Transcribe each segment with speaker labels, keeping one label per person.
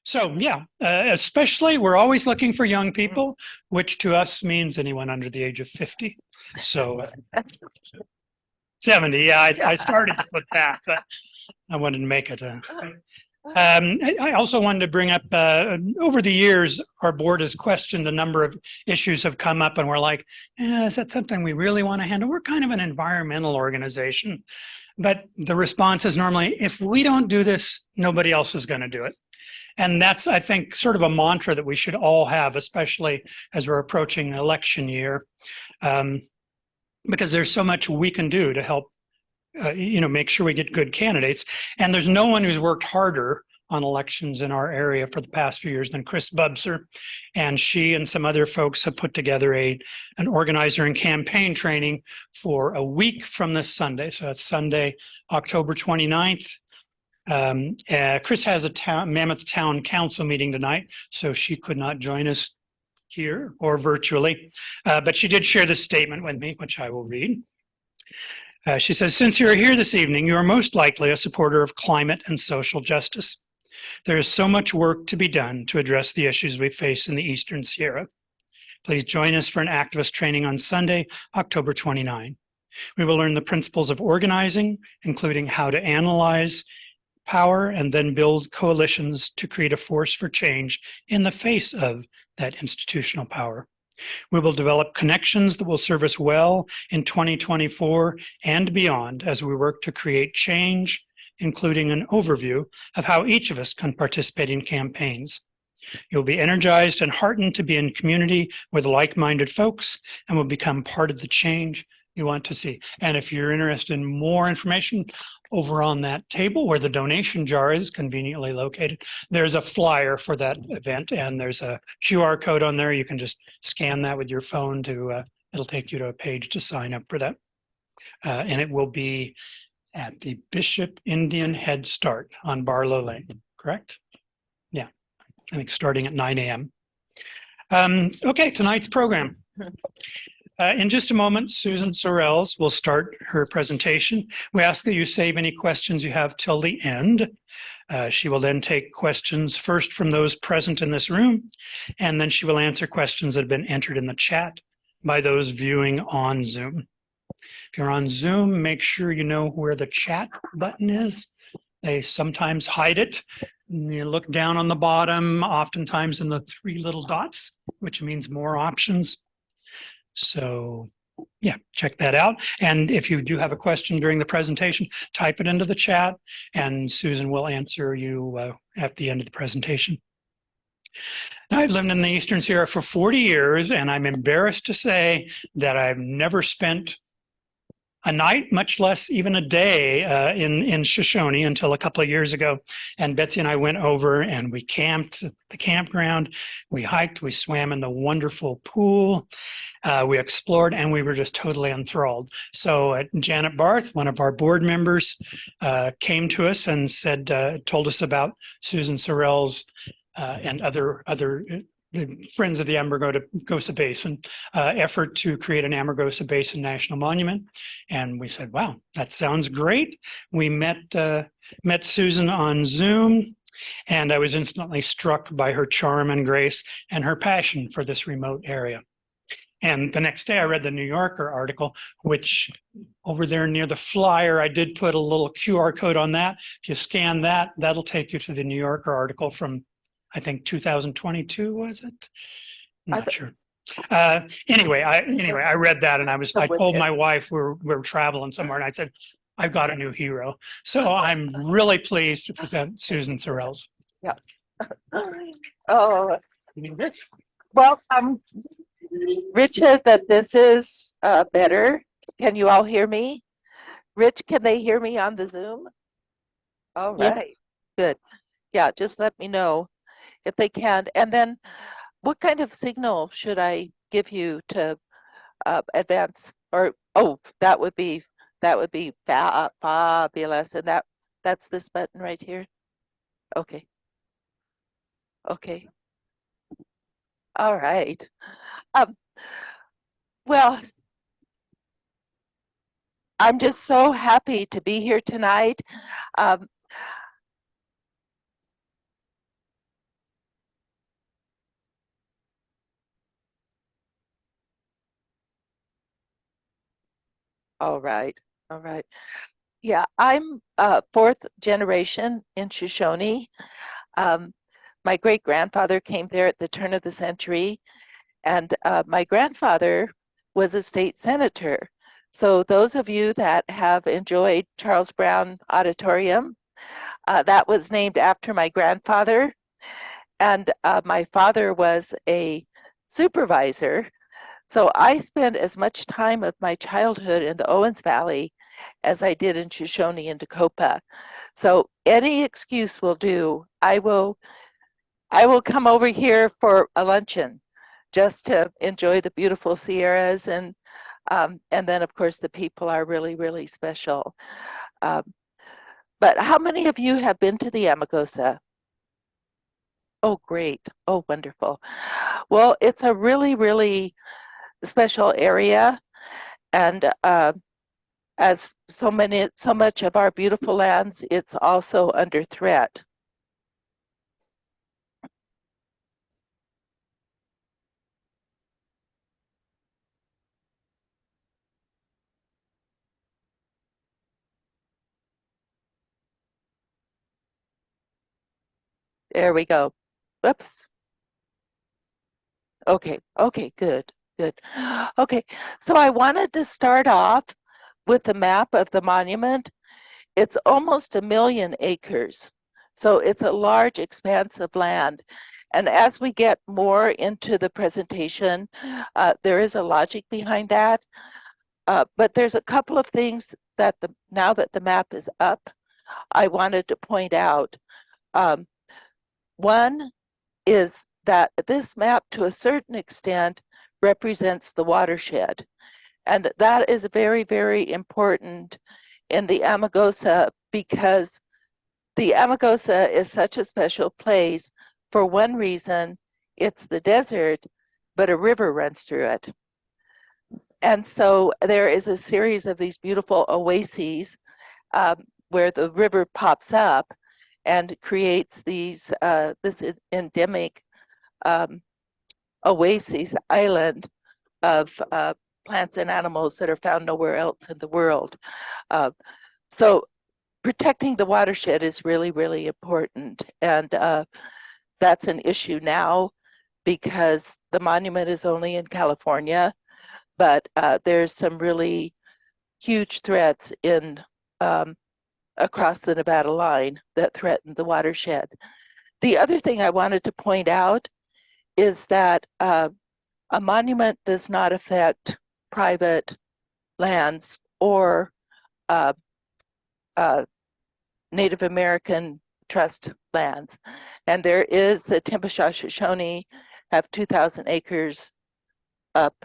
Speaker 1: So yeah, especially we're always looking for young people, which to us means anyone under the age of 50. So 70, yeah, I started to put that, but I wanted to make it I also wanted to bring up over the years, our board has questioned a number of issues have come up, and we're like, is that something we really want to handle? We're kind of an environmental organization. But the response is normally, if we don't do this, nobody else is going to do it. And that's, I think, sort of a mantra that we should all have, especially as we're approaching election year, because there's so much we can do to help make sure we get good candidates. And there's no one who's worked harder on elections in our area for the past few years than Chris Bubser. And she and some other folks have put together an organizer and campaign training for a week from this Sunday. So it's Sunday, October 29th. Chris has a Mammoth Town Council meeting tonight, so she could not join us here or virtually. But she did share this statement with me, which I will read. She says, since you're here this evening, you are most likely a supporter of climate and social justice. There is so much work to be done to address the issues we face in the Eastern Sierra. Please join us for an activist training on Sunday, October 29. We will learn the principles of organizing, including how to analyze power and then build coalitions to create a force for change in the face of that institutional power. We will develop connections that will serve us well in 2024 and beyond as we work to create change, including an overview of how each of us can participate in campaigns. You'll be energized and heartened to be in community with like-minded folks and will become part of the change you want to see. And if you're interested in more information, over on that table where the donation jar is conveniently located, there's a flyer for that event, and there's a QR code on there. You can just scan that with your phone to, it'll take you to a page to sign up for that. And it will be at the Bishop Indian Head Start on Barlow Lane, correct? Yeah, I think starting at 9 a.m. Okay, tonight's program. In just a moment, Susan Sorrells will start her presentation. We ask that you save any questions you have till the end. She will then take questions first from those present in this room, and then she will answer questions that have been entered in the chat by those viewing on Zoom. If you're on Zoom, make sure you know where the chat button is. They sometimes hide it. You look down on the bottom, oftentimes in the three little dots, which means more options. So yeah, check that out. And if you do have a question during the presentation, type it into the chat and Susan will answer you at the end of the presentation. Now, I've lived in the Eastern Sierra for 40 years, and I'm embarrassed to say that I've never spent a night, much less even a day in Shoshone until a couple of years ago. And Betsy and I went over and we camped at the campground. We hiked, we swam in the wonderful pool. We explored, and we were just totally enthralled. So Janet Barth, one of our board members, came to us and said, told us about Susan Sorrells and other the Friends of the Amargosa Basin effort to create an Amargosa Basin National Monument. And we said, wow, that sounds great. We met Susan on Zoom, and I was instantly struck by her charm and grace and her passion for this remote area. And the next day I read the New Yorker article, which over there near the flyer, I did put a little QR code on that. If you scan that, that'll take you to the New Yorker article from, I think 2022, was it? Not sure. Anyway, I read that, and I told my wife we were traveling somewhere, and I said, I've got a new hero. So I'm really pleased to present Susan Sorrells.
Speaker 2: Yeah. Oh, well, Rich said that this is better. Can you all hear me? Rich, can they hear me on the Zoom? All right, yes. Good. Yeah, just let me know if they can. And then what kind of signal should I give you to advance? Or, oh, that would be fabulous. And that's this button right here. Okay. Okay. All right. Well, I'm just so happy to be here tonight. All right. All right. Yeah, I'm fourth generation in Shoshone. Um, my great grandfather came there at the turn of the century, and my grandfather was a state senator. So those of you that have enjoyed Charles Brown Auditorium, that was named after my grandfather. And my father was a supervisor. So I spent as much time of my childhood in the Owens Valley as I did in Shoshone and Dakota. So any excuse will do. I will come over here for a luncheon just to enjoy the beautiful Sierras, and then of course the people are really, really special. Um, but how many of you have been to the Amargosa? Oh, great. Oh, wonderful. Well, it's a really, really special area, and as so much of our beautiful lands, it's also under threat. There we go. Whoops. Okay, okay, good, good. Okay, so I wanted to start off with the map of the monument. It's almost 1 million acres. So it's a large expanse of land. And as we get more into the presentation, there is a logic behind that. But there's a couple of things that now that the map is up, I wanted to point out. Um, One is that this map, to a certain extent, represents the watershed. And that is very, very important in the Amargosa because the Amargosa is such a special place. For one reason, it's the desert, but a river runs through it. And so there is a series of these beautiful oases where the river pops up and creates this endemic oasis island of plants and animals that are found nowhere else in the world. So protecting the watershed is really, really important. And that's an issue now because the monument is only in California, but there's some really huge threats in across the Nevada line that threaten the watershed. The other thing I wanted to point out is that a monument does not affect private lands or uh, uh, Native American trust lands. And there is the Tempeshaw Shoshone have 2,000 acres up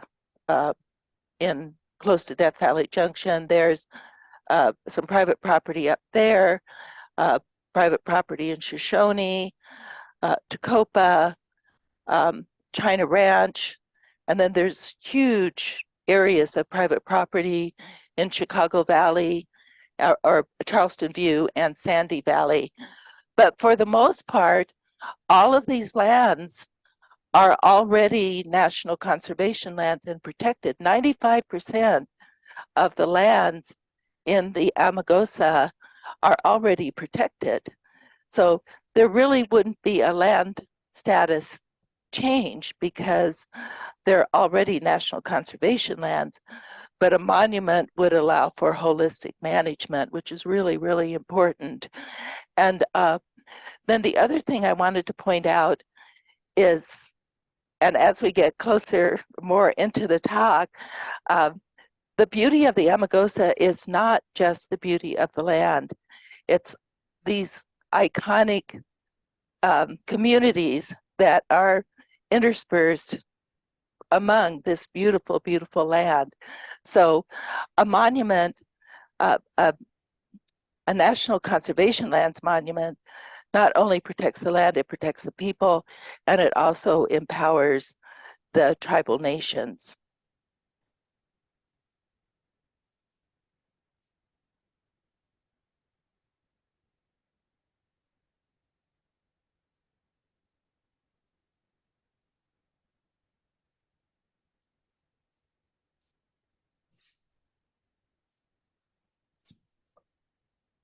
Speaker 2: in close to Death Valley Junction. There's some private property up there, private property in Shoshone, Tacopa, China Ranch, and then there's huge areas of private property in Chicago Valley or Charleston View and Sandy Valley. But for the most part, all of these lands are already national conservation lands and protected. 95% of the lands in the Amargosa are already protected. So there really wouldn't be a land status change because they're already national conservation lands, but a monument would allow for holistic management, which is really, really important. And then the other thing I wanted to point out is, and as we get closer, more into the talk, the beauty of the Amargosa is not just the beauty of the land. It's these iconic communities that are interspersed among this beautiful, beautiful land. So a monument, a National Conservation Lands monument, not only protects the land, it protects the people, and it also empowers the tribal nations.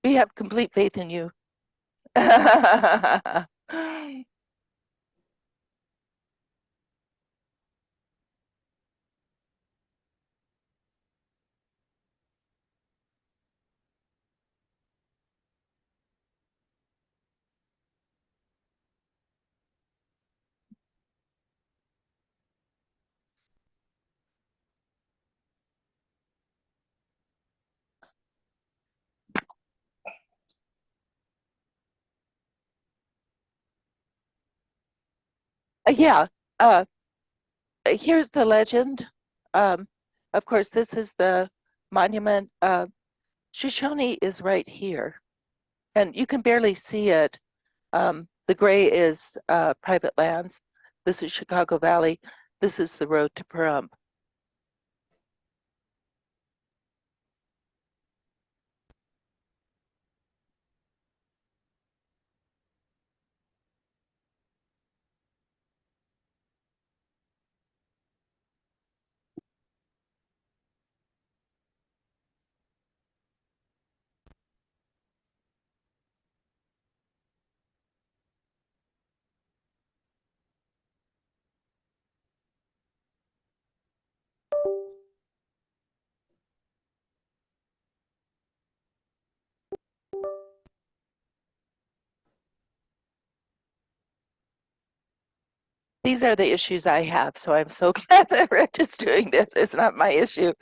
Speaker 2: We have complete faith in you. Yeah, here's the legend. Um, of course, this is the monument. Shoshone is right here, and you can barely see it. The gray is private lands. This is Chicago Valley. This is the road to Pahrump. These are the issues I have, so I'm so glad that Rich is doing this. It's not my issue.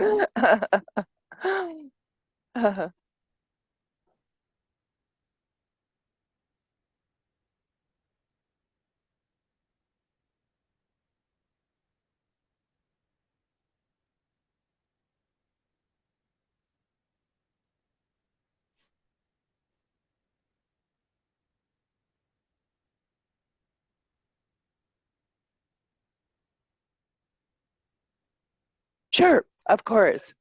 Speaker 2: Sure, of course.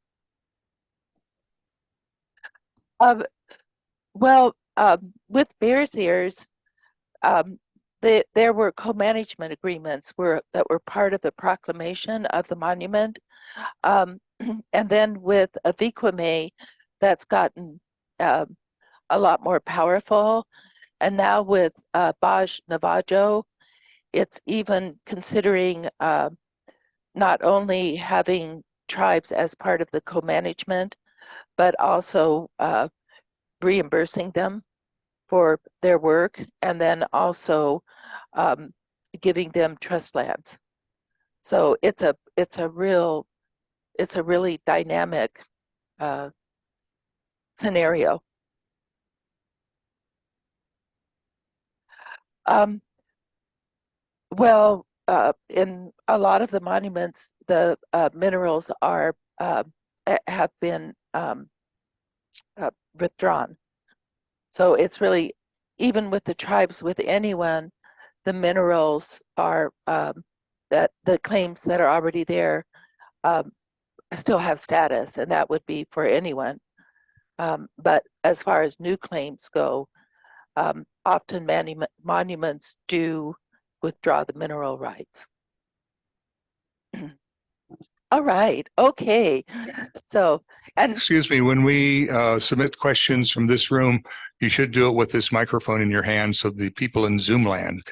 Speaker 2: Um, with Bears Ears, um, there were co-management agreements that were part of the proclamation of the monument. And then with Aviquame, that's gotten a lot more powerful. And now with Baj Navajo, it's even considering not only having tribes as part of the co-management, but also reimbursing them for their work, and then also giving them trust lands. So it's a really dynamic scenario. Um, in a lot of the monuments, the minerals have been withdrawn. So it's really, even with the tribes, with anyone, the minerals are that the claims that are already there still have status, and that would be for anyone. But as far as new claims go, often monuments do withdraw the mineral rights. All right, okay. So, and
Speaker 3: Excuse me, when we submit questions from this room, you should do it with this microphone in your hand so the people in Zoom land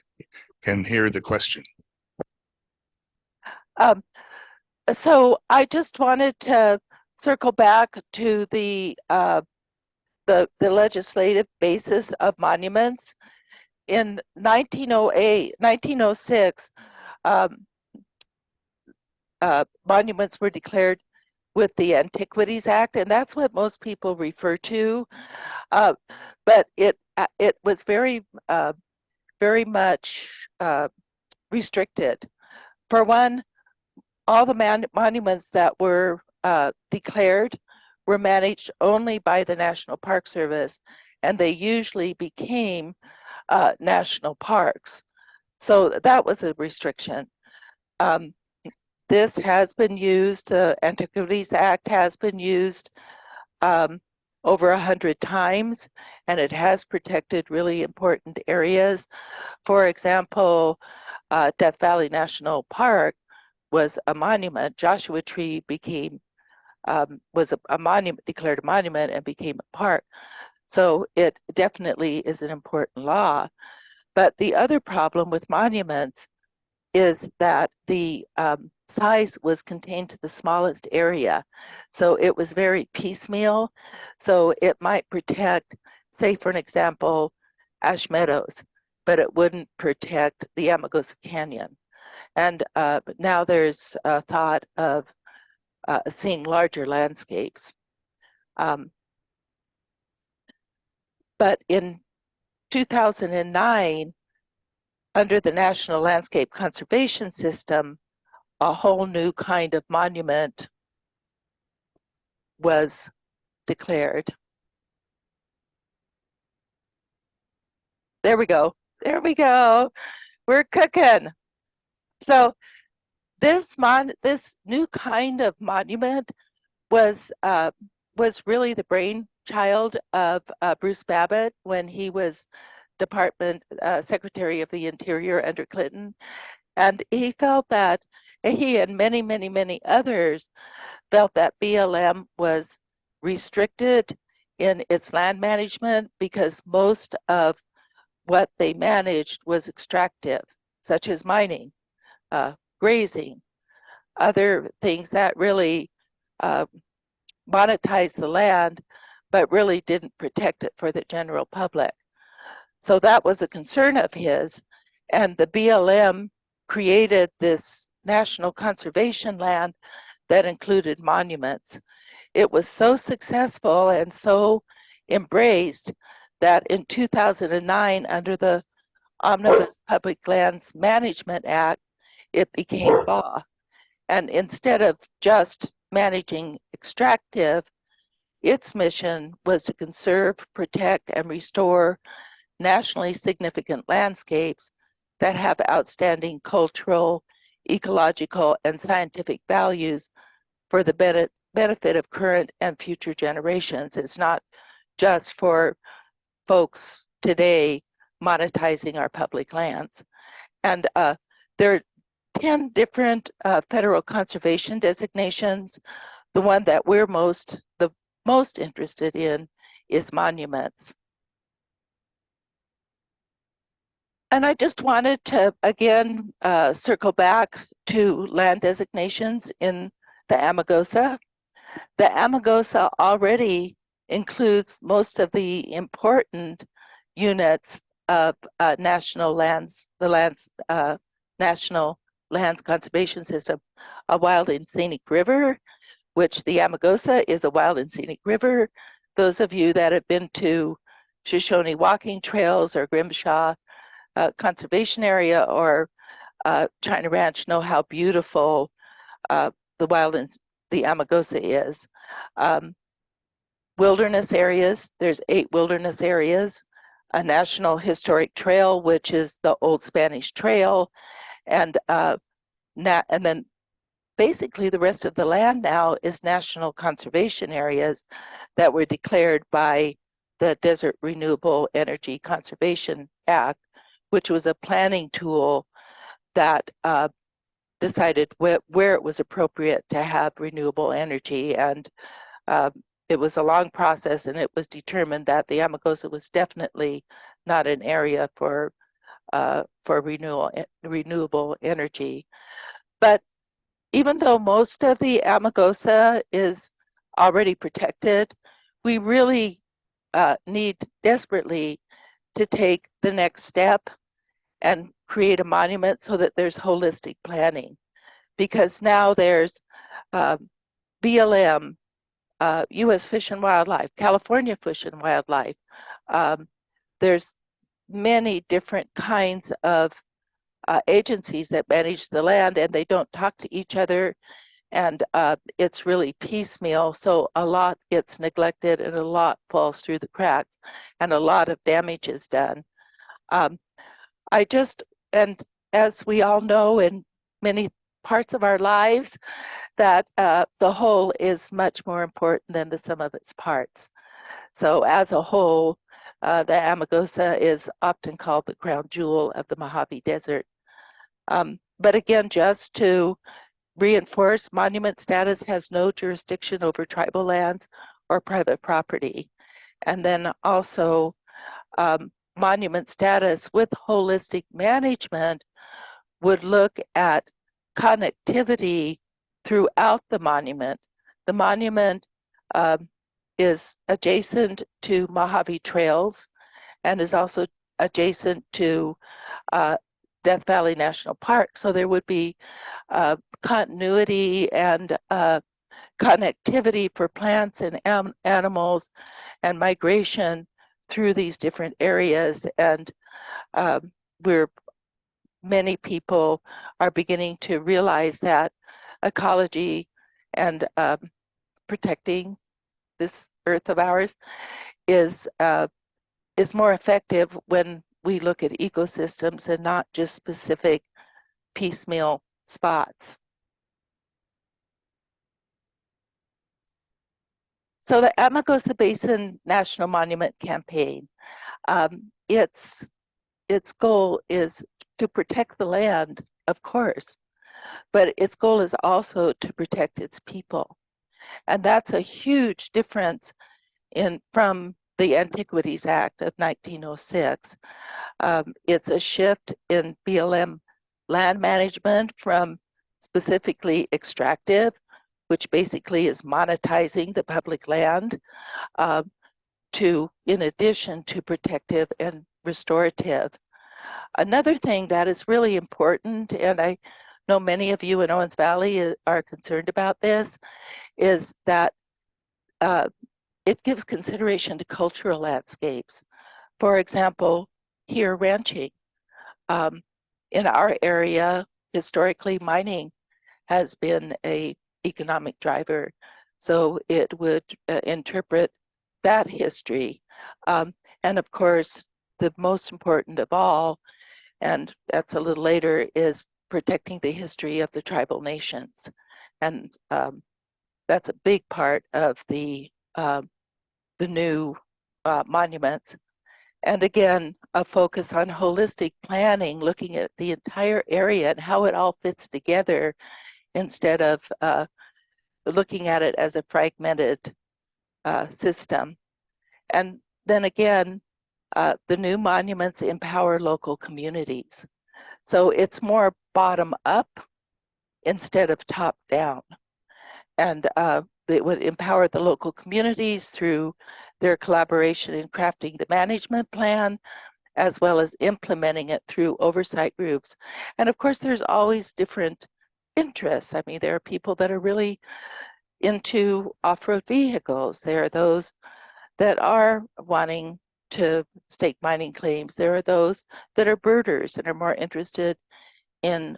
Speaker 3: can hear the question.
Speaker 2: so I just wanted to circle back to the legislative basis of monuments. In 1906, monuments were declared with the Antiquities Act, and that's what most people refer to. But it was very much restricted. For one, all the monuments that were declared were managed only by the National Park Service, and they usually became national parks. So that was a restriction. This has been used, the Antiquities Act has been used over 100 times, and it has protected really important areas. For example, Death Valley National Park was a monument. Joshua Tree became was a monument, declared a monument, and became a park. So it definitely is an important law. But the other problem with monuments is that the size was contained to the smallest area. So it was very piecemeal. So it might protect, say, for an example, Ash Meadows, but it wouldn't protect the Amargosa Canyon. And now there's a thought of seeing larger landscapes. But in 2009, under the National Landscape Conservation System, a whole new kind of monument was declared. There we go. There we go. We're cooking. So this new kind of monument was really the brainchild of Bruce Babbitt when he was Department Secretary of the Interior under Clinton. And he felt that he and many, many, many others felt that BLM was restricted in its land management because most of what they managed was extractive, such as mining, grazing, other things that really monetized the land, but really didn't protect it for the general public. So that was a concern of his. And the BLM created this national conservation land that included monuments. It was so successful and so embraced that in 2009, under the Omnibus Public Lands Management Act, it became law. And instead of just managing extractive, its mission was to conserve, protect, and restore nationally significant landscapes that have outstanding cultural, ecological, and scientific values for the benefit of current and future generations. It's not just for folks today monetizing our public lands. And there are 10 different federal conservation designations. The one that we're the most interested in is monuments. And I just wanted to, again, circle back to land designations in the Amargosa. The Amargosa already includes most of the important units of national lands, National Lands Conservation System, a wild and scenic river, which the Amargosa is a wild and scenic river. Those of you that have been to Shoshone walking trails or Grimshaw Conservation Area or China Ranch know how beautiful the Amargosa is. Wilderness areas, there's 8 wilderness areas, a national historic trail, which is the Old Spanish Trail, and then basically the rest of the land now is national conservation areas that were declared by the Desert Renewable Energy Conservation Act, which was a planning tool that decided where it was appropriate to have renewable energy. And it was a long process, and it was determined that the Amargosa was definitely not an area for renewable energy. But even though most of the Amargosa is already protected, we really need desperately to take the next step and create a monument so that there's holistic planning. Because now there's BLM, U.S. Fish and Wildlife, California Fish and Wildlife. There's many different kinds of agencies that manage the land, and they don't talk to each other, and it's really piecemeal. So a lot gets neglected and a lot falls through the cracks, and a lot of damage is done. And as we all know in many parts of our lives, that the whole is much more important than the sum of its parts. So as a whole, the Amargosa is often called the crown jewel of the Mojave Desert. But again, just to reinforce, monument status has no jurisdiction over tribal lands or private property. And then also monument status with holistic management would look at connectivity throughout the monument. The monument is adjacent to Mojave Trails and is also adjacent to Death Valley National Park. So there would be continuity and connectivity for plants and animals and migration through these different areas. And many people are beginning to realize that ecology and protecting this earth of ours is more effective when we look at ecosystems and not just specific piecemeal spots. So the Amargosa Basin National Monument campaign, its goal is to protect the land, of course, but its goal is also to protect its people. And that's a huge difference from the Antiquities Act of 1906. It's a shift in BLM land management from specifically extractive, which basically is monetizing the public land, to, in addition to protective and restorative. Another thing that is really important, and I know many of you in Owens Valley are concerned about this, is that it gives consideration to cultural landscapes. For example, here ranching. In our area, historically, mining has been an economic driver. So it would interpret that history. And of course, the most important of all, and that's a little later, is protecting the history of the tribal nations. And that's a big part of the new monuments. And again, a focus on holistic planning, looking at the entire area and how it all fits together instead of looking at it as a fragmented system. And then again, the new monuments empower local communities. So it's more bottom up instead of top down. And it would empower the local communities through their collaboration in crafting the management plan, as well as implementing it through oversight groups. And of course, there's always different interests. I mean, there are people that are really into off-road vehicles. There are those that are wanting to stake mining claims. There are those that are birders and are more interested in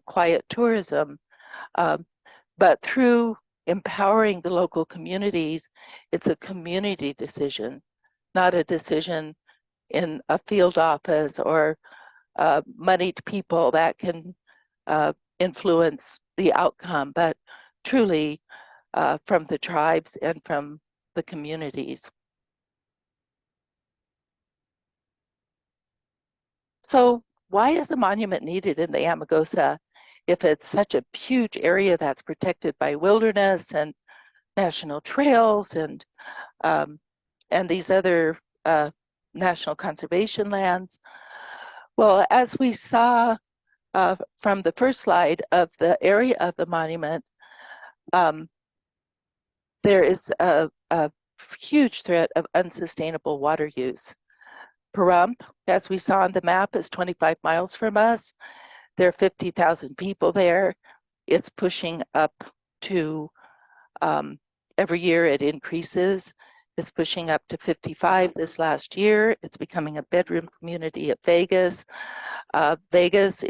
Speaker 2: quiet tourism. But through empowering the local communities, it's a community decision, not a decision in a field office or moneyed people that can influence the outcome, but truly from the tribes and from the communities. So why is a monument needed in the Amargosa if it's such a huge area that's protected by wilderness and national trails and these other national conservation lands? Well, as we saw from the first slide of the area of the monument, there is a huge threat of unsustainable water use. Pahrump, as we saw on the map, is 25 miles from us. There are 50,000 people there. It's pushing up to, every year it increases. It's pushing up to 55 this last year. It's becoming a bedroom community at Vegas. Vegas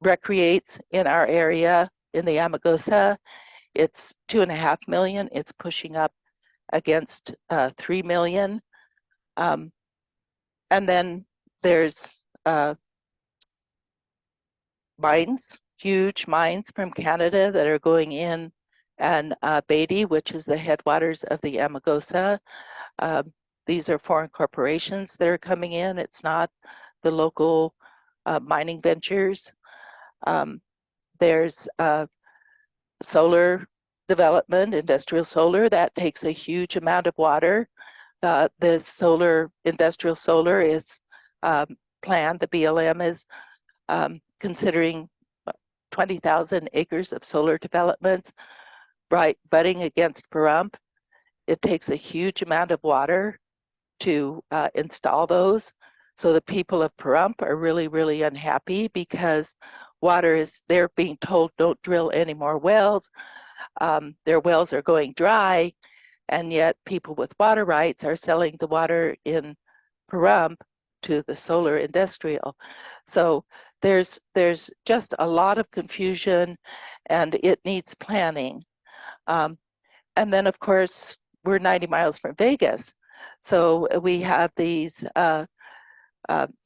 Speaker 2: recreates in our area in the Amargosa. It's 2.5 million. It's pushing up against 3 million. And then there's mines, huge mines from Canada that are going in, and Beatty, which is the headwaters of the Amargosa. These are foreign corporations that are coming in. It's not the local mining ventures. There's solar development, industrial solar, that takes a huge amount of water. the industrial solar is planned. The BLM is considering 20,000 acres of solar developments, right, butting against Pahrump. It takes a huge amount of water to install those. So the people of Pahrump are really, really unhappy because they're being told don't drill any more wells. Their wells are going dry, and yet people with water rights are selling the water in Pahrump to the solar industrial. So there's just a lot of confusion, and it needs planning. And then, of course, we're 90 miles from Vegas. So we have these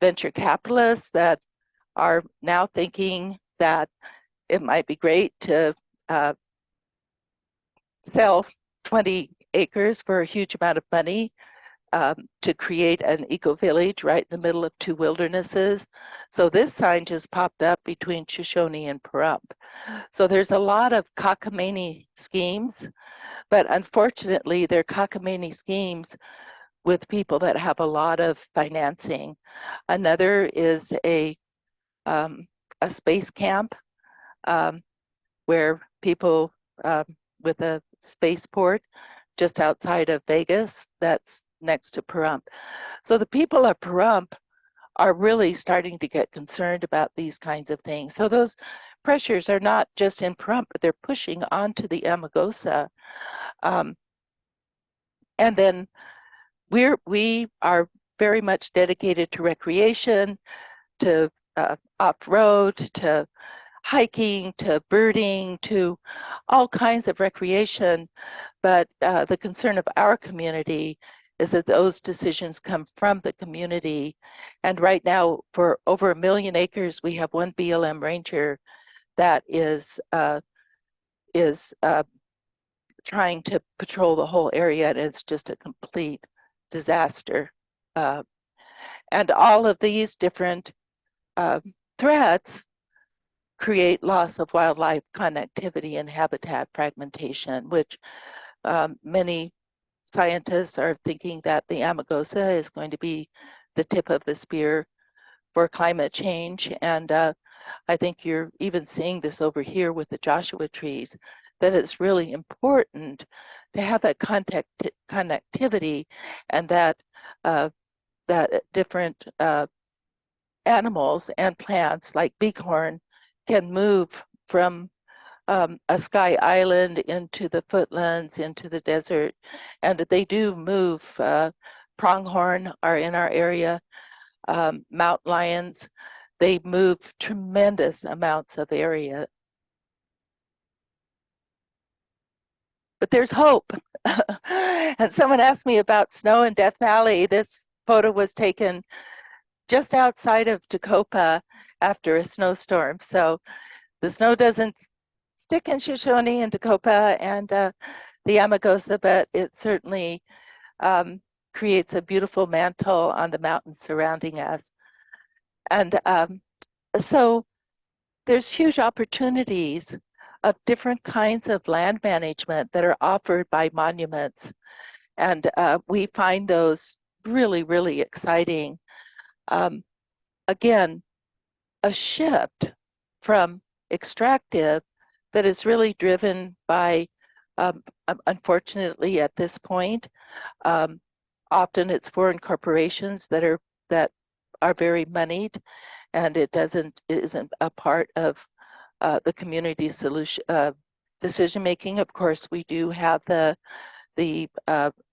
Speaker 2: venture capitalists that are now thinking that it might be great to sell 20 acres for a huge amount of money to create an eco-village right in the middle of two wildernesses. So this sign just popped up between Shoshone and Pahrump. So there's a lot of cockamamie schemes, but unfortunately they're cockamamie schemes with people that have a lot of financing. Another is a space camp where people with a spaceport just outside of Vegas that's next to Pahrump. So the people of Pahrump are really starting to get concerned about these kinds of things. So those pressures are not just in Pahrump, but they're pushing onto the Amargosa. And then we are very much dedicated to recreation, to off-road, to hiking, to birding, to all kinds of recreation. But the concern of our community is that those decisions come from the community. And right now, for over 1 million acres, we have one BLM ranger that is trying to patrol the whole area, and it's just a complete disaster. And all of these different threats create loss of wildlife connectivity and habitat fragmentation, which many scientists are thinking that the Amargosa is going to be the tip of the spear for climate change. And I think you're even seeing this over here with the Joshua trees, that it's really important to have that connectivity, and that different animals and plants like bighorn can move from a sky island into the footlands, into the desert, and they do move. Pronghorn are in our area, mountain lions, they move tremendous amounts of area. But there's hope. And someone asked me about snow in Death Valley. This photo was taken just outside of Tacopa after a snowstorm. So the snow doesn't stick in Shoshone and Tacopa and the Amargosa, but it certainly creates a beautiful mantle on the mountains surrounding us. And so there's huge opportunities of different kinds of land management that are offered by monuments. And we find those really, really exciting. Again, a shift from extractive that is really driven by, unfortunately at this point, often it's foreign corporations that are very moneyed, and it isn't a part of the community solution decision making. Of course, we do have the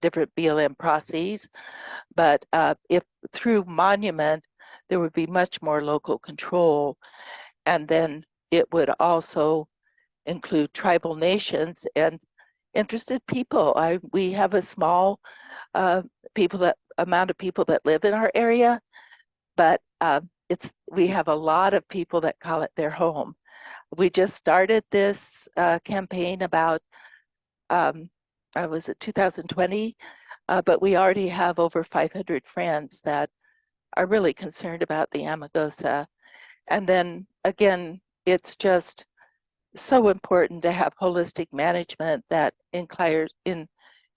Speaker 2: different BLM processes, but if through monument, there would be much more local control, and then it would also include tribal nations and interested people. We have a small amount of people that live in our area, but we have a lot of people that call it their home. We just started this campaign about, was it 2020? But we already have over 500 friends that are really concerned about the Amargosa. And then again, it's just so important to have holistic management that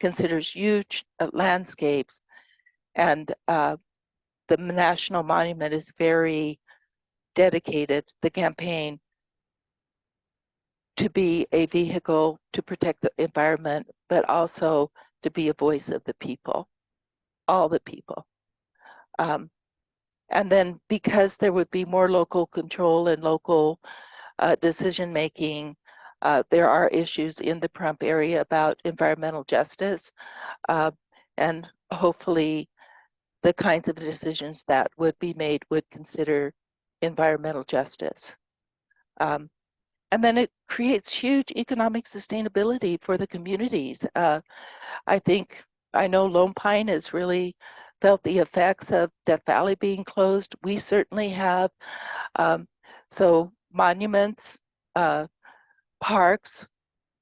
Speaker 2: considers huge landscapes, and the National Monument is very dedicated, the campaign, to be a vehicle to protect the environment, but also to be a voice of the people, all the people. And then because there would be more local control and local decision making, there are issues in the Pahrump area about environmental justice, and hopefully the kinds of decisions that would be made would consider environmental justice. And then it creates huge economic sustainability for the communities. I know Lone Pine has really felt the effects of Death Valley being closed. We certainly have. So monuments, parks,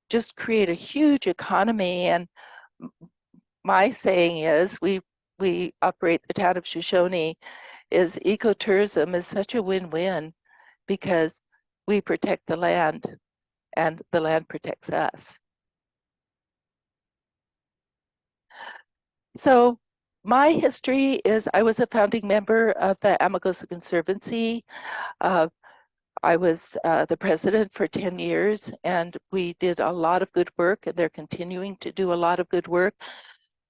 Speaker 2: just create a huge economy. And my saying is, we operate the town of Shoshone, is ecotourism is such a win-win because we protect the land and the land protects us. So my history is I was a founding member of the Amargosa Conservancy. I was the president for 10 years, and we did a lot of good work, and they're continuing to do a lot of good work.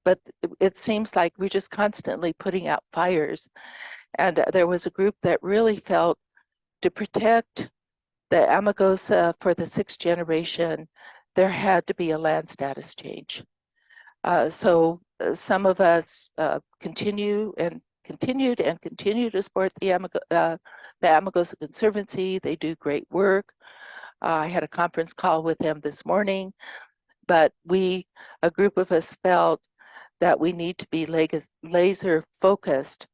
Speaker 2: But it seems like we're just constantly putting out fires. And there was a group that really felt to protect the Amargosa for the 6th generation, there had to be a land status change. So some of us continued to support the Amargosa Conservancy. They do great work. I had a conference call with them this morning, but a group of us felt that we need to be laser focused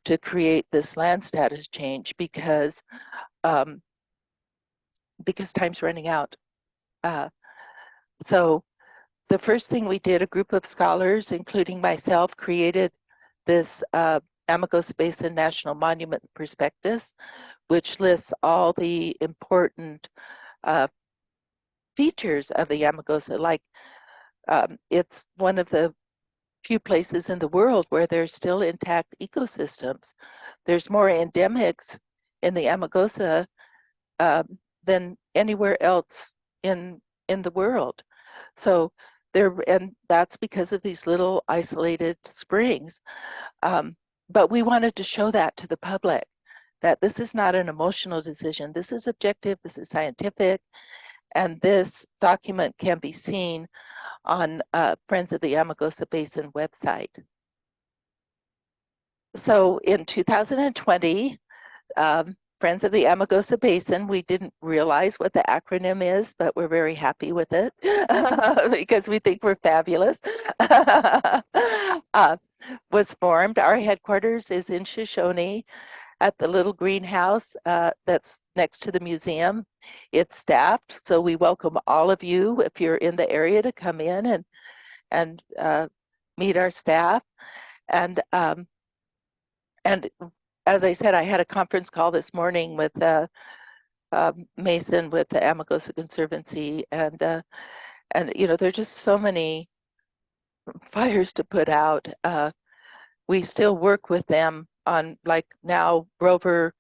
Speaker 2: to create this land status change because time's running out. So the first thing we did, a group of scholars, including myself, created this Amargosa Basin National Monument prospectus, which lists all the important features of the Amargosa. Like it's one of the few places in the world where there's still intact ecosystems. There's more endemics in the Amargosa than anywhere else in the world. So and that's because of these little isolated springs. But we wanted to show that to the public, that this is not an emotional decision. This is objective, this is scientific, and this document can be seen on Friends of the Amargosa Basin website. So in 2020, Friends of the Amargosa Basin, we didn't realize what the acronym is, but we're very happy with it because we think we're fabulous. Was formed. Our headquarters is in Shoshone at the little greenhouse that's next to the museum. It's staffed, so we welcome all of you if you're in the area to come in and meet our staff. And as I said, I had a conference call this morning with Mason with the Amargosa Conservancy, and you know, there's just so many fires to put out. We still work with them on, like now Rover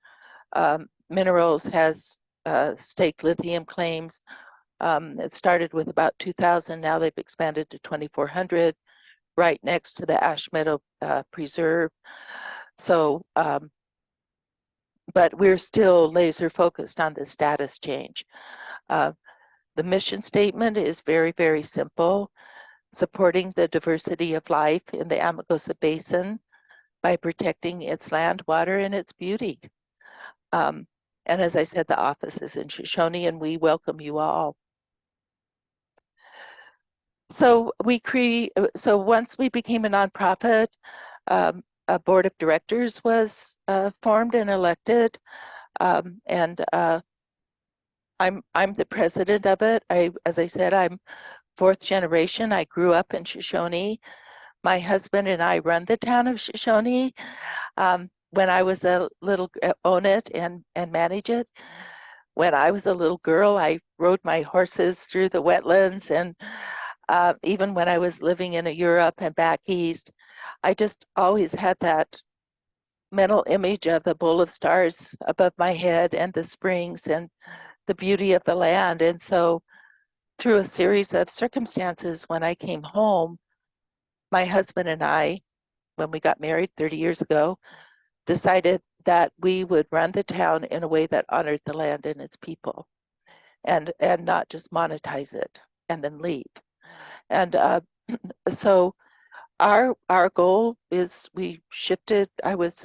Speaker 2: Minerals has staked lithium claims. It started with about 2,000, now they've expanded to 2,400 right next to the Ash Meadow Preserve. So, but we're still laser focused on the status change. The mission statement is very, very simple: supporting the diversity of life in the Amargosa Basin by protecting its land, water, and its beauty. And as I said, the office is in Shoshone, and we welcome you all. So once we became a nonprofit, a board of directors was formed and elected, and I'm the president of it. As I said, I'm 4th generation. I grew up in Shoshone. My husband and I run the town of Shoshone. When I was a little, own it and manage it. When I was a little girl, I rode my horses through the wetlands, and Even when I was living in Europe and back east, I just always had that mental image of the bowl of stars above my head and the springs and the beauty of the land. And so through a series of circumstances, when I came home, my husband and I, when we got married 30 years ago, decided that we would run the town in a way that honored the land and its people, and not just monetize it and then leave. And so our goal is we shifted. I was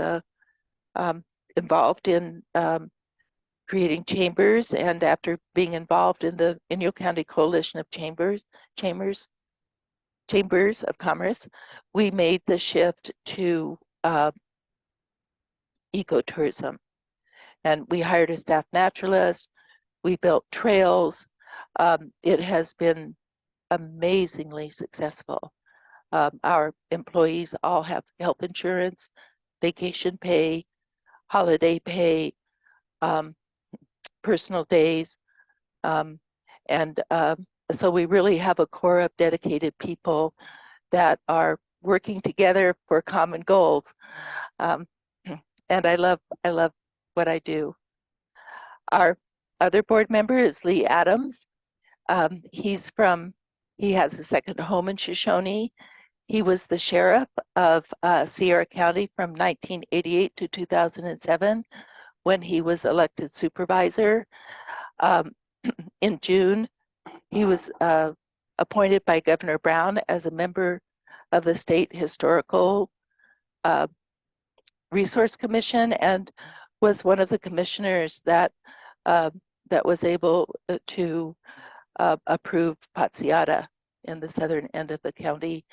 Speaker 2: involved in creating chambers, and after being involved in the Inyo County Coalition of Chambers of Commerce, we made the shift to ecotourism. And we hired a staff naturalist. We built trails. It has been amazingly successful. Our employees all have health insurance, vacation pay, holiday pay, personal days. And so we really have a core of dedicated people that are working together for common goals. And I love what I do. Our other board member is Lee Adams. He has a second home in Shoshone. He was the sheriff of Sierra County from 1988 to 2007 when he was elected supervisor. In June, he was appointed by Governor Brown as a member of the State Historical Resource Commission and was one of the commissioners that was able to approve Patsiata in the southern end of the county.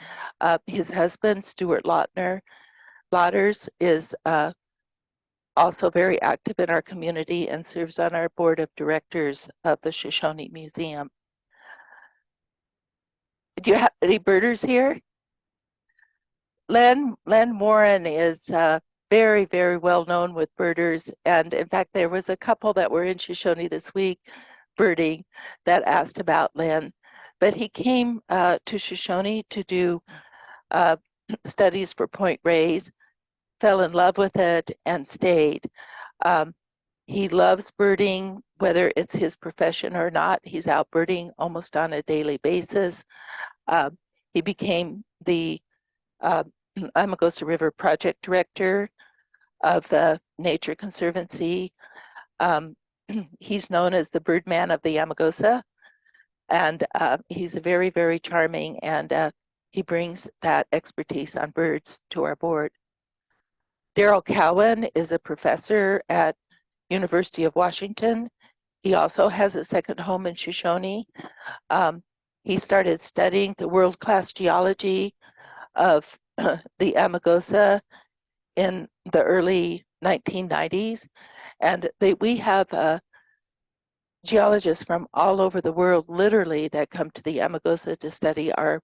Speaker 2: His husband, Stuart Lotters, is also very active in our community and serves on our board of directors of the Shoshone Museum. Do you have any birders here? Len Warren is very, very well known with birders. And in fact, there was a couple that were in Shoshone this week birding that asked about Len. But he came to Shoshone to do studies for point rays, fell in love with it, and stayed. He loves birding, whether it's his profession or not. He's out birding almost on a daily basis. He became the Amargosa River project director of the Nature Conservancy. He's known as the Birdman of the Amargosa, and he's a very, very charming, and he brings that expertise on birds to our board. Daryl Cowan is a professor at University of Washington. He also has a second home in Shoshone. He started studying the world-class geology of the Amargosa in the early 1990s. And we have geologists from all over the world, literally, that come to the Amargosa to study our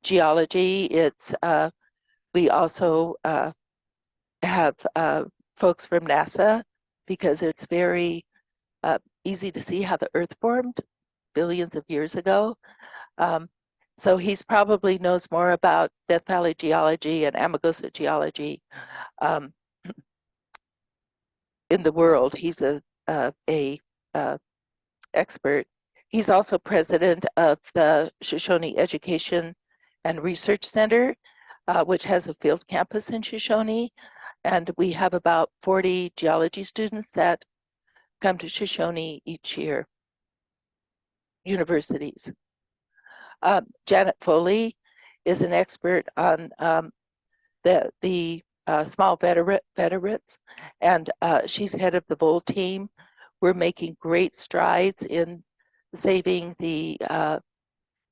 Speaker 2: geology. We also have folks from NASA, because it's very easy to see how the Earth formed billions of years ago. So he's probably knows more about Death Valley geology and Amargosa geology in the world. He's a expert. He's also president of the Shoshone Education and Research Center, which has a field campus in Shoshone. And we have about 40 geology students that come to Shoshone each year. Universities. Janet Foley is an expert on the small vertebrates, and she's head of the vole team. We're making great strides in saving the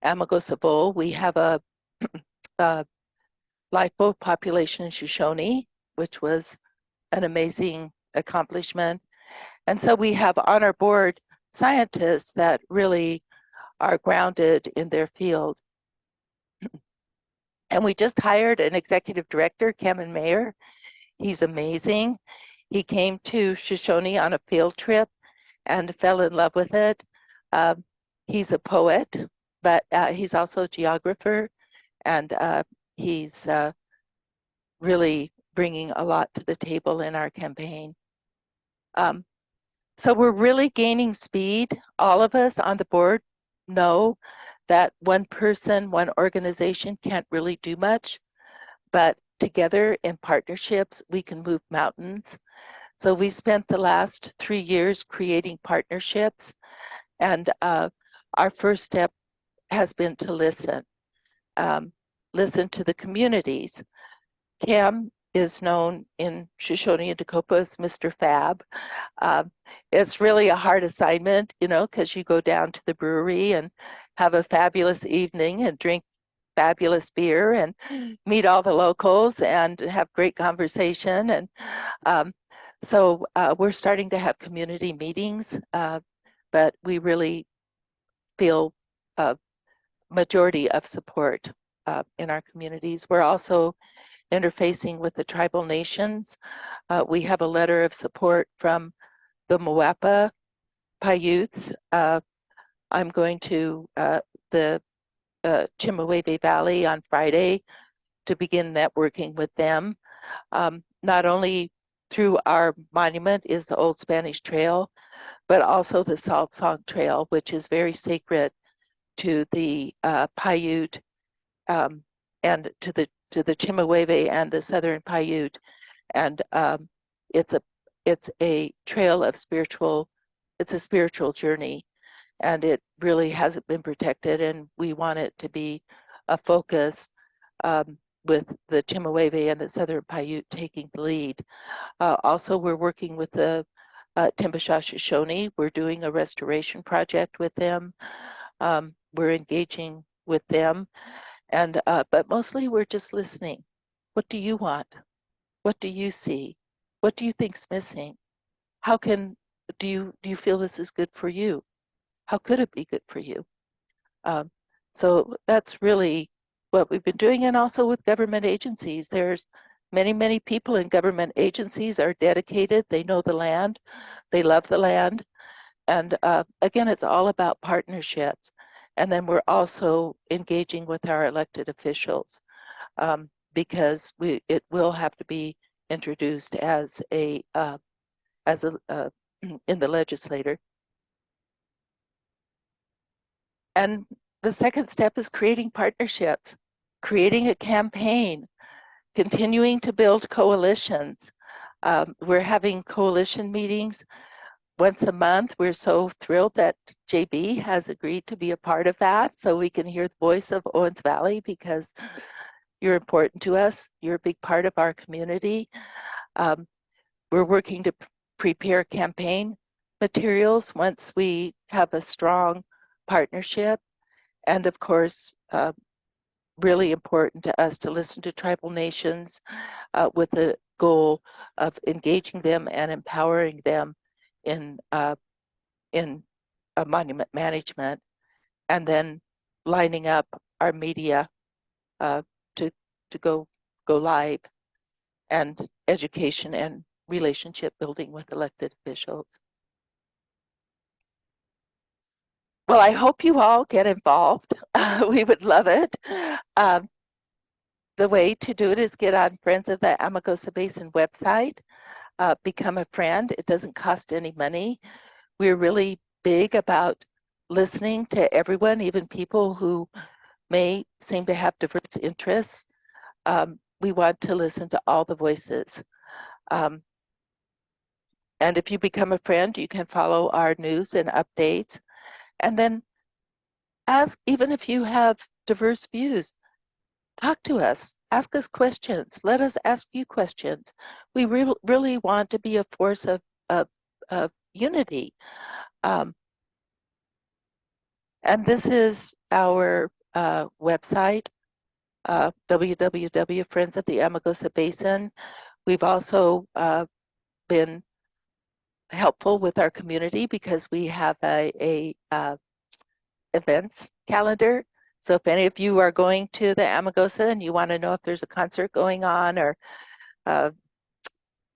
Speaker 2: Amargosa vole. We have a lifeboat population in Shoshone, which was an amazing accomplishment. And so we have on our board scientists that really are grounded in their field. And we just hired an executive director, Cameron Mayer. He's amazing. He came to Shoshone on a field trip and fell in love with it. He's a poet, but he's also a geographer, and he's really bringing a lot to the table in our campaign. So we're really gaining speed. All of us on the board know that one person, one organization can't really do much, but together in partnerships, we can move mountains. So we spent the last 3 years creating partnerships, and our first step has been to listen. Listen to the communities. Cam is known in Shoshone and Dakota as Mr. Fab. It's really a hard assignment, you know, because you go down to the brewery and have a fabulous evening and drink fabulous beer and meet all the locals and have great conversation. And so we're starting to have community meetings, but we really feel a majority of support in our communities. We're also interfacing with the tribal nations. We have a letter of support from the Moapa Paiutes. I'm going to the Chemehueve Valley on Friday to begin networking with them. Not only through our monument is the Old Spanish Trail, but also the Salt Song Trail, which is very sacred to the Paiute and to the Chemehueve and the Southern Paiute, and it's a trail of spiritual. It's a spiritual journey, and it really hasn't been protected, and we want it to be a focus with the Chemehueve and the Southern Paiute taking the lead. Also, we're working with the Timbisha Shoshone. We're doing a restoration project with them. We're engaging with them. And but mostly we're just listening. What do you want? What do you see? What do you think's missing? How can do you feel this is good for you? How could it be good for you? So that's really what we've been doing, and also with government agencies. There's many people in government agencies are dedicated. They know the land, they love the land, and again, it's all about partnerships. And then we're also engaging with our elected officials because it will have to be introduced as a in the legislature. And the second step is creating partnerships, creating a campaign, continuing to build coalitions. We're having coalition meetings once a month. We're so thrilled that JB has agreed to be a part of that, so we can hear the voice of Owens Valley, because you're important to us. You're a big part of our community. We're working to prepare campaign materials once we have a strong partnership. And of course, really important to us to listen to tribal nations with the goal of engaging them and empowering them in monument management, and then lining up our media to go live, and education and relationship building with elected officials. Well, I hope you all get involved. We would love it. The way to do it is get on Friends of the Amargosa Basin website, become a friend. It doesn't cost any money. We're really big about listening to everyone, even people who may seem to have diverse interests. We want to listen to all the voices. And if you become a friend, you can follow our news and updates. And then ask, even if you have diverse views, talk to us, ask us questions, let us ask you questions. We really want to be a force of unity. And this is our website, www. Friends of the Amargosa Basin. We've also been helpful with our community because we have a events calendar. So if any of you are going to the Amargosa and you want to know if there's a concert going on or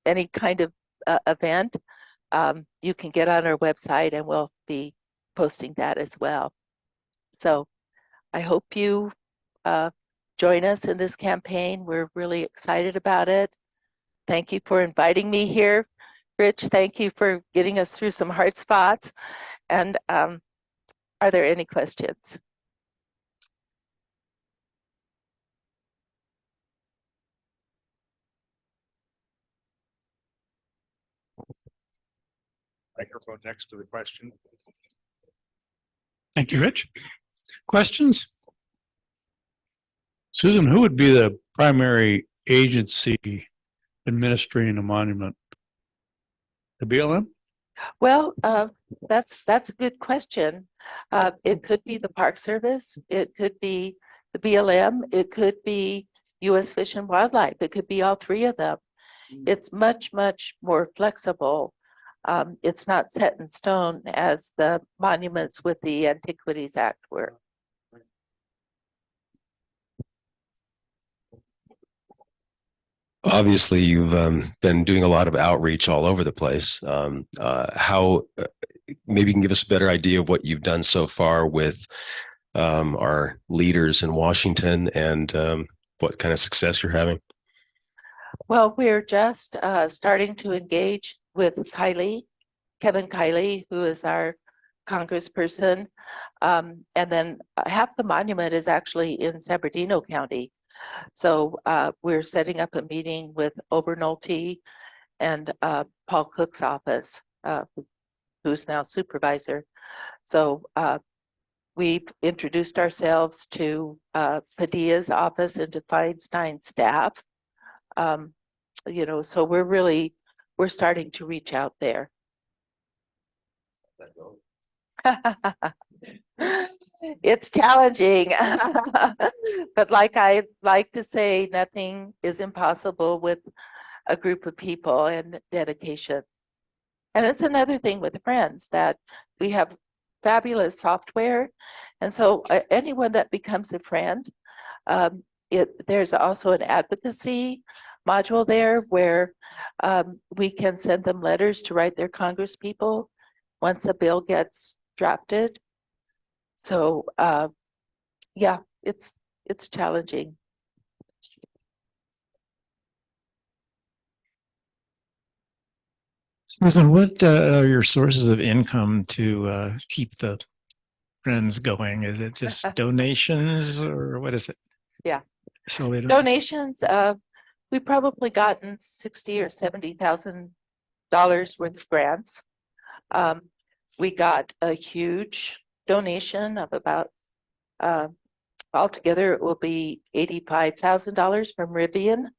Speaker 2: any kind of event, you can get on our website and we'll be posting that as well. So I hope you join us in this campaign. We're really excited about it. Thank you for inviting me here. Rich, thank you for getting us through some hard spots. And are there any questions?
Speaker 3: Microphone next to the question.
Speaker 1: Thank you, Rich. Questions?
Speaker 4: Susan, who would be the primary agency administering a monument? The BLM?
Speaker 2: Well, that's a good question. It could be the Park Service, it could be the BLM, it could be U.S. Fish and Wildlife, it could be all three of them. It's much, much more flexible. It's not set in stone as the monuments with the Antiquities Act were.
Speaker 5: Obviously, you've been doing a lot of outreach all over the place. How maybe you can give us a better idea of what you've done so far with our leaders in Washington and what kind of success you're having?
Speaker 2: Well, we're just starting to engage with Kevin Kiley, who is our congressperson. And then half the monument is actually in San Bernardino County. So we're setting up a meeting with Obernolte and Paul Cook's office, who's now supervisor. So we've introduced ourselves to Padilla's office and to Feinstein's staff. So we're starting to reach out there. It's challenging, but like I like to say, nothing is impossible with a group of people and dedication. And it's another thing with friends that we have fabulous software. And so anyone that becomes a friend, there's also an advocacy module there where we can send them letters to write their congresspeople once a bill gets drafted. So yeah, it's challenging.
Speaker 6: Susan, what are your sources of income to keep the friends going? Is it just donations or what is it?
Speaker 2: Yeah.
Speaker 6: So
Speaker 2: Donations, we've probably gotten $60,000 or $70,000 worth of grants. We got a huge donation of about altogether it will be $85,000 from Rivian,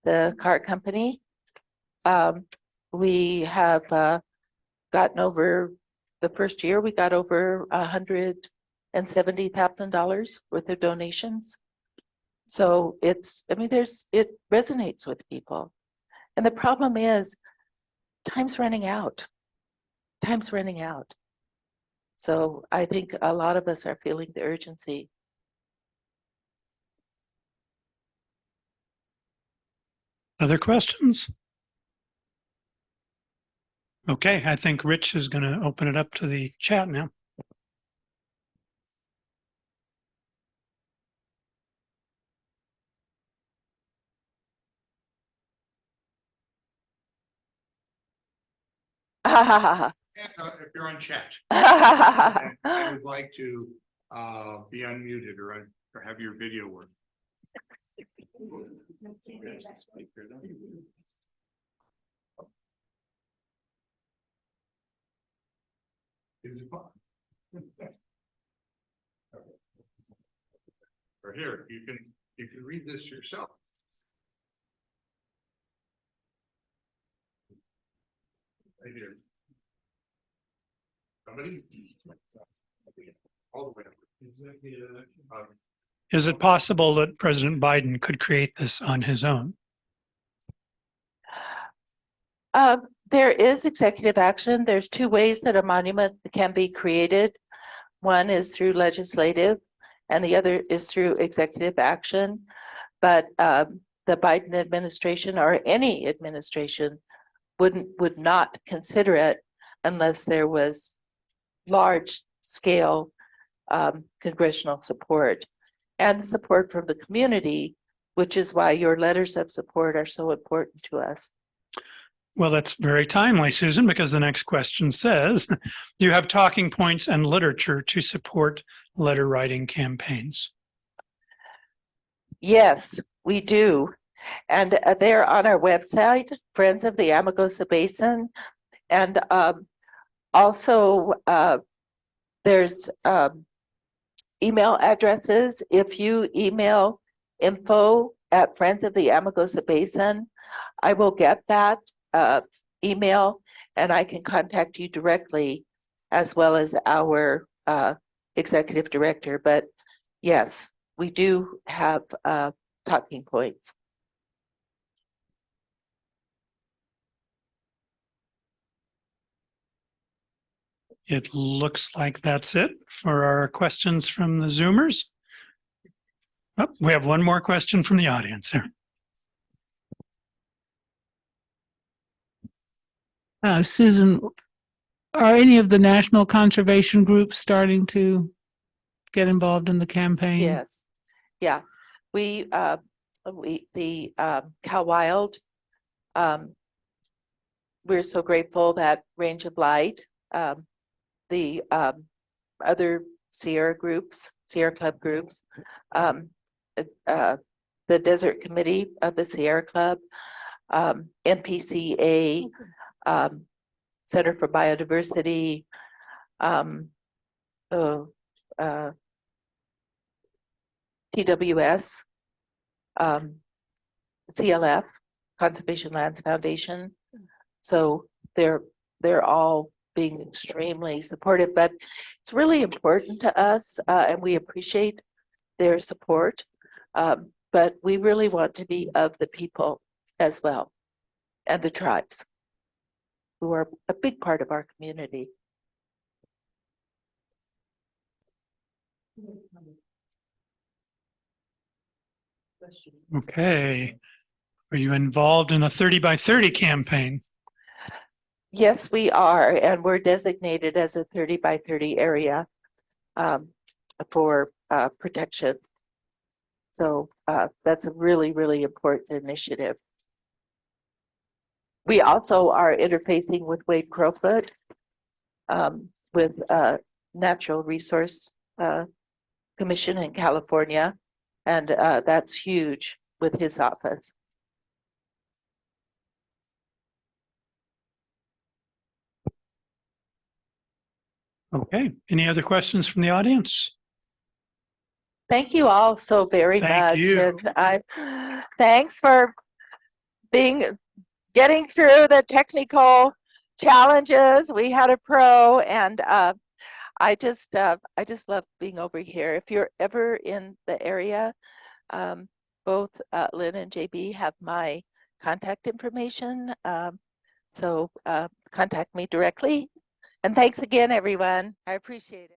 Speaker 2: the car company. We have gotten over the first year, we got over $170,000 worth of donations. So it resonates with people. And the problem is time's running out. Time's running out. So I think a lot of us are feeling the urgency.
Speaker 1: Other questions? Okay, I think Rich is going to open it up to the chat now.
Speaker 3: If you're on chat, I would like to be unmuted or have your video work. Or here, you can read this yourself. Right here. Somebody? All the way up.
Speaker 1: Is it possible that President Biden could create this on his own?
Speaker 2: There is executive action. There's two ways that a monument can be created. One is through legislative and the other is through executive action. But the Biden administration or any administration would not consider it unless there was large scale congressional support and support from the community, which is why your letters of support are so important to us.
Speaker 1: Well, that's very timely, Susan, because the next question says, do you have talking points and literature to support letter writing campaigns?
Speaker 2: Yes, we do. And they're on our website, Friends of the Amargosa Basin. And also there's email addresses. If you email info@Friends of the Amargosa Basin, I will get that email and I can contact you directly, as well as our executive director. But yes, we do have talking points.
Speaker 1: It looks like that's it for our questions from the Zoomers. Oh, we have one more question from the audience here.
Speaker 7: Susan, are any of the national conservation groups starting to get involved in the campaign?
Speaker 2: Yes, yeah, the Cal Wild. We're so grateful that Range of Light, the other Sierra Club groups, the Desert Committee of the Sierra Club, MPCA, Center for Biodiversity, TWS, CLF, Conservation Lands Foundation. So they're all being extremely supportive, but it's really important to us, and we appreciate their support. But we really want to be of the people as well, and the tribes, who are a big part of our community.
Speaker 1: Okay. Are you involved in a 30 by 30 campaign?
Speaker 2: Yes, we are, and we're designated as a 30 by 30 area for protection. So that's a really, really important initiative. We also are interfacing with Wade Crowfoot with Natural Resource Commission in California, and that's huge with his office.
Speaker 1: Okay. Any other questions from the audience?
Speaker 2: Thank you all so very
Speaker 1: Thank
Speaker 2: much.
Speaker 1: you.
Speaker 2: And thanks for getting through the technical challenges. We had a pro, and I just love being over here. If you're ever in the area, both Lynn and JB have my contact information. So contact me directly. And thanks again, everyone. I appreciate it.